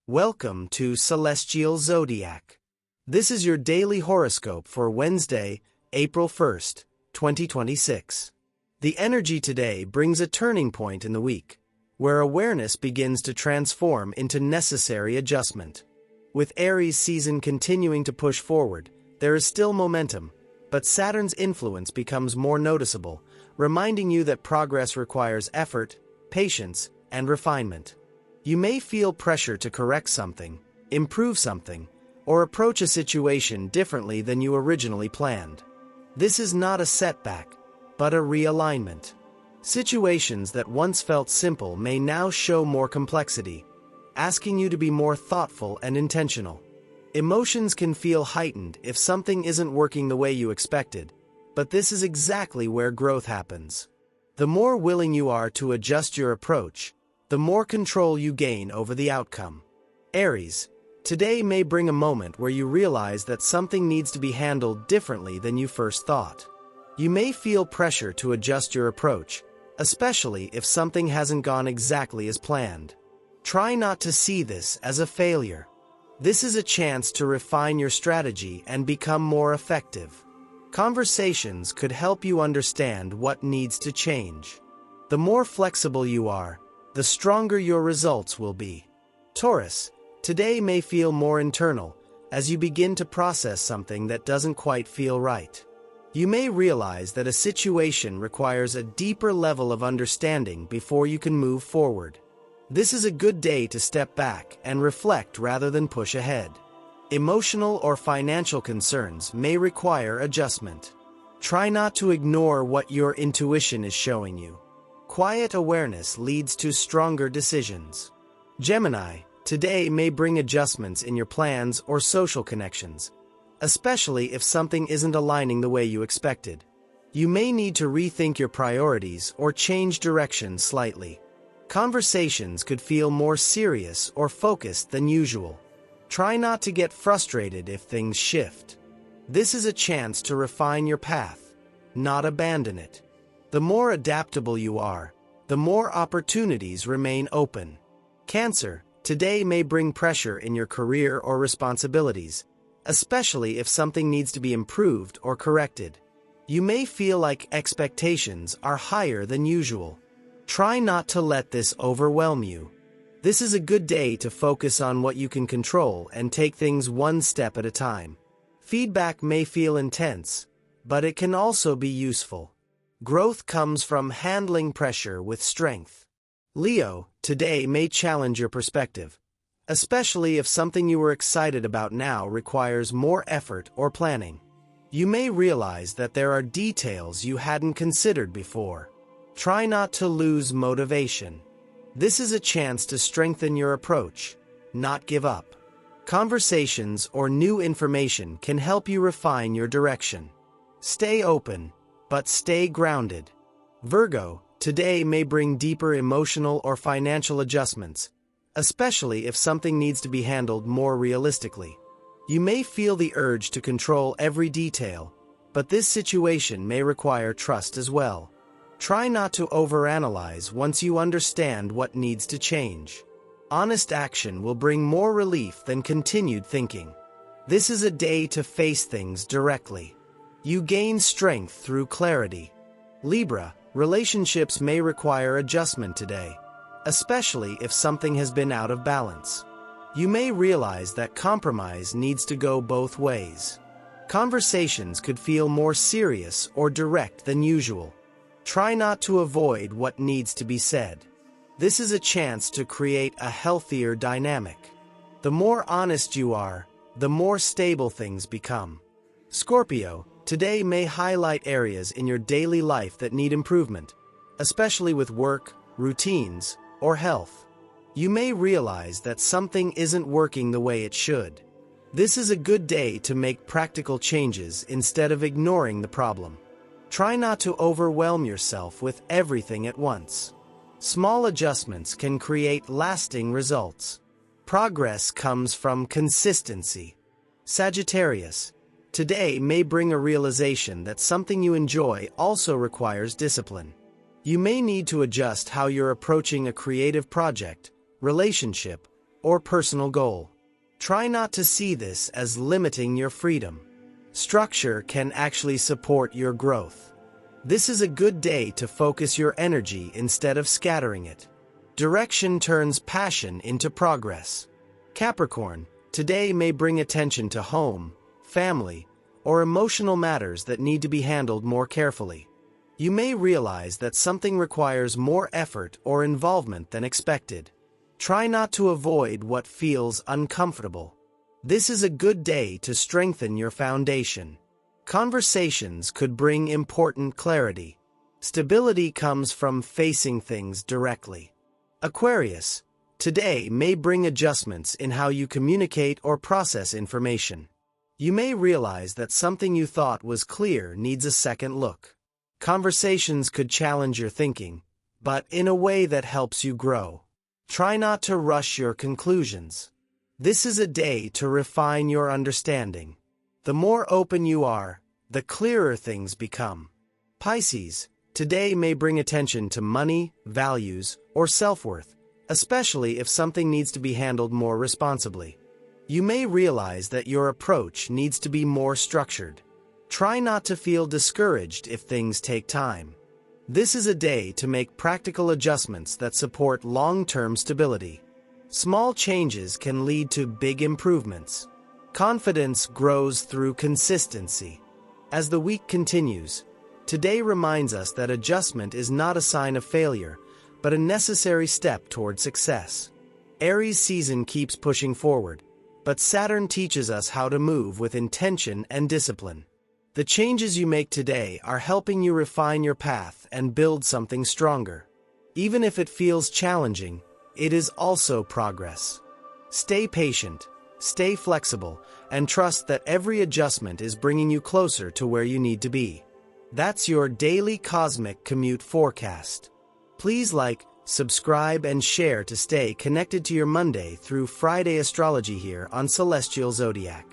Welcome to Celestial Zodiac. This is your daily horoscope for Wednesday, April 1st, 2026. The energy today brings a turning point in the week, where awareness begins to transform into necessary adjustment. With Aries season continuing to push forward, there is still momentum, but Saturn's influence becomes more noticeable, reminding you that progress requires effort, patience, and refinement. You may feel pressure to correct something, improve something, or approach a situation differently than you originally planned. This is not a setback, but a realignment. Situations that once felt simple may now show more complexity, asking you to be more thoughtful and intentional. Emotions can feel heightened if something isn't working the way you expected, but this is exactly where growth happens. The more willing you are to adjust your approach, the more control you gain over the outcome. Aries, today may bring a moment where you realize that something needs to be handled differently than you first thought. You may feel pressure to adjust your approach, especially if something hasn't gone exactly as planned. Try not to see this as a failure. This is a chance to refine your strategy and become more effective. Conversations could help you understand what needs to change. The more flexible you are, the stronger your results will be. Taurus, today may feel more internal as you begin to process something that doesn't quite feel right. You may realize that a situation requires a deeper level of understanding before you can move forward. This is a good day to step back and reflect rather than push ahead. Emotional or financial concerns may require adjustment. Try not to ignore what your intuition is showing you. Quiet awareness leads to stronger decisions. Gemini, today may bring adjustments in your plans or social connections, especially if something isn't aligning the way you expected. You may need to rethink your priorities or change direction slightly. Conversations could feel more serious or focused than usual. Try not to get frustrated if things shift. This is a chance to refine your path, not abandon it. The more adaptable you are, the more opportunities remain open. Cancer, today may bring pressure in your career or responsibilities, especially if something needs to be improved or corrected. You may feel like expectations are higher than usual. Try not to let this overwhelm you. This is a good day to focus on what you can control and take things one step at a time. Feedback may feel intense, but it can also be useful. Growth comes from handling pressure with strength. Leo, today may challenge your perspective, especially if something you were excited about now requires more effort or planning. You may realize that there are details you hadn't considered before. Try not to lose motivation. This is a chance to strengthen your approach, not give up. Conversations or new information can help you refine your direction. Stay open, but stay grounded. Virgo, today may bring deeper emotional or financial adjustments, especially if something needs to be handled more realistically. You may feel the urge to control every detail, but this situation may require trust as well. Try not to overanalyze once you understand what needs to change. Honest action will bring more relief than continued thinking. This is a day to face things directly. You gain strength through clarity. Libra, relationships may require adjustment today, especially if something has been out of balance. You may realize that compromise needs to go both ways. Conversations could feel more serious or direct than usual. Try not to avoid what needs to be said. This is a chance to create a healthier dynamic. The more honest you are, the more stable things become. Scorpio, today may highlight areas in your daily life that need improvement, especially with work, routines, or health. You may realize that something isn't working the way it should. This is a good day to make practical changes instead of ignoring the problem. Try not to overwhelm yourself with everything at once. Small adjustments can create lasting results. Progress comes from consistency. Sagittarius, today may bring a realization that something you enjoy also requires discipline. You may need to adjust how you're approaching a creative project, relationship, or personal goal. Try not to see this as limiting your freedom. Structure can actually support your growth. This is a good day to focus your energy instead of scattering it. Direction turns passion into progress. Capricorn, today may bring attention to home, family, or emotional matters that need to be handled more carefully. You may realize that something requires more effort or involvement than expected. Try not to avoid what feels uncomfortable. This is a good day to strengthen your foundation. Conversations could bring important clarity. Stability comes from facing things directly. Aquarius, today may bring adjustments in how you communicate or process information. You may realize that something you thought was clear needs a second look. Conversations could challenge your thinking, but in a way that helps you grow. Try not to rush your conclusions. This is a day to refine your understanding. The more open you are, the clearer things become. Pisces, today may bring attention to money, values, or self-worth, especially if something needs to be handled more responsibly. You may realize that your approach needs to be more structured. Try not to feel discouraged if things take time. This is a day to make practical adjustments that support long-term stability. Small changes can lead to big improvements. Confidence grows through consistency. As the week continues, today reminds us that adjustment is not a sign of failure, but a necessary step toward success. Aries season keeps pushing forward, but Saturn teaches us how to move with intention and discipline. The changes you make today are helping you refine your path and build something stronger. Even if it feels challenging, it is also progress. Stay patient, stay flexible, and trust that every adjustment is bringing you closer to where you need to be. That's your daily cosmic commute forecast. Please like, subscribe, and share to stay connected to your Monday through Friday astrology here on Celestial Zodiac.